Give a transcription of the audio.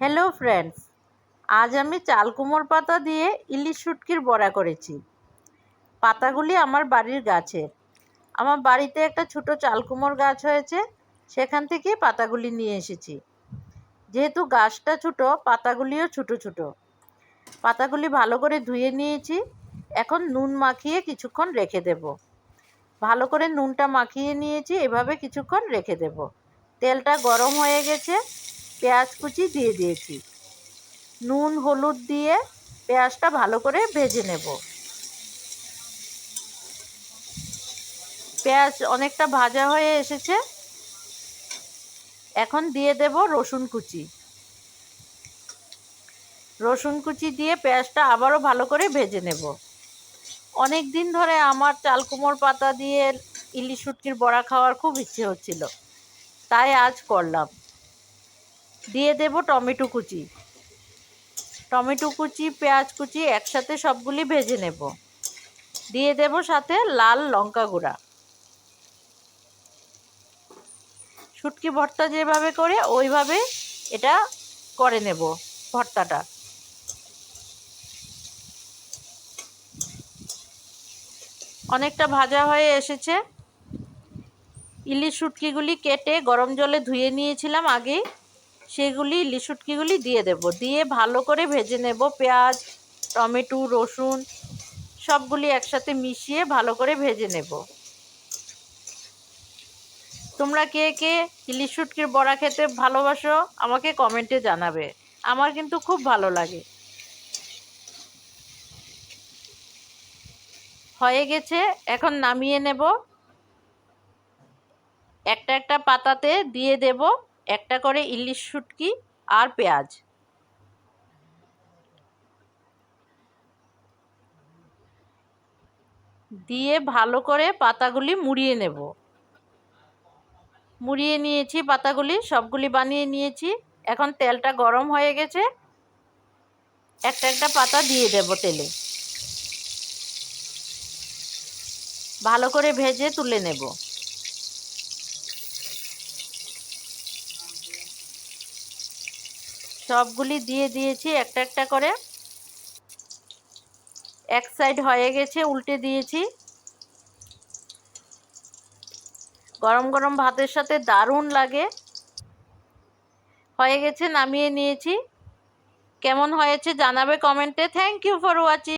Hello friends, আজ আমি চাল কুমড়োর পাতা দিয়ে ইলিশ শুটকির বড়া করেছি। পাতাগুলি আমার বাড়ির গাছের। আমার বাড়িতে একটা ছোট চাল কুমড়োর গাছ হয়েছে, সেখান থেকে পাতাগুলি নিয়ে এসেছি। যেহেতু গাছটা ছোট, পাতাগুলিও ছোট ছোট। পাতাগুলি ভালো করে ধুয়ে নিয়েছি। এখন নুন মাখিয়ে কিছুক্ষণ রেখে দেব। ভালো করে নুনটা মাখিয়ে নিয়েছি, এভাবে কিছুক্ষণ রেখে দেব। তেলটা গরম হয়ে গেছে, পেঁয়াজ কুচি দিয়ে দিয়েছি। নুন হলুদ দিয়ে পেঁয়াজটা ভালো করে ভেজে নেব। পেঁয়াজ অনেকটা ভাজা হয়ে এসেছে, এখন দিয়ে দেব রসুন কুচি। রসুন কুচি দিয়ে পেঁয়াজটা আবারও ভালো করে ভেজে নেব। অনেক দিন ধরে আমার চাল কুমড়োর পাতা দিয়ে ইলিশ শুটকির বড়া খাওয়ার খুব ইচ্ছে হচ্ছিল, তাই আজ করলাম। দিয়ে দেব টমেটো কুচি। টমেটো কুচি, পেঁয়াজ কুচি একসাথে সবগুলি ভেজে নেব। দিয়ে দেব সাথে লাল লঙ্কা গুঁড়া। শুটকি ভর্তা যেভাবে করে ওইভাবে এটা করে নেব ভর্তাটা। অনেকটা ভাজা হয়ে এসেছে। ইলিশ শুটকিগুলি কেটে গরম জলে ধুয়ে নিয়েছিলাম আগেই, সেগুলি ইলিশ শুটকিগুলি দিয়ে দেব। দিয়ে ভালো করে ভেজে নেব। পেঁয়াজ, টমেটো, রসুন সবগুলি একসাথে মিশিয়ে ভালো করে ভেজে নেব। তোমরা কে কে ইলিশ শুটকির বড়া খেতে ভালোবাসো আমাকে কমেন্টে জানাবে। আমার কিন্তু খুব ভালো লাগে। হয়ে গেছে, এখন নামিয়ে নেব। একটা একটা পাতাতে দিয়ে দেব একটা করে ইলিশ শুটকি আর পেঁয়াজ। দিয়ে ভালো করে পাতাগুলি মুড়িয়ে নেব। মুড়িয়ে নিয়েছি, পাতাগুলি সবগুলি বানিয়ে নিয়েছি। এখন তেলটা গরম হয়ে গেছে, একটা একটা পাতা দিয়ে দেব তেলে। ভালো করে ভেজে তুলে নেব। সবগুলি দিয়ে দিয়েছি একটা একটা করে। এক সাইড হয়ে গেছে, উল্টে দিয়েছি। গরম গরম ভাতের সাথে দারুণ লাগে। হয়ে গেছে, নামিয়ে নিয়েছি। কেমন হয়েছে জানাবে কমেন্টে। Thank you for watching.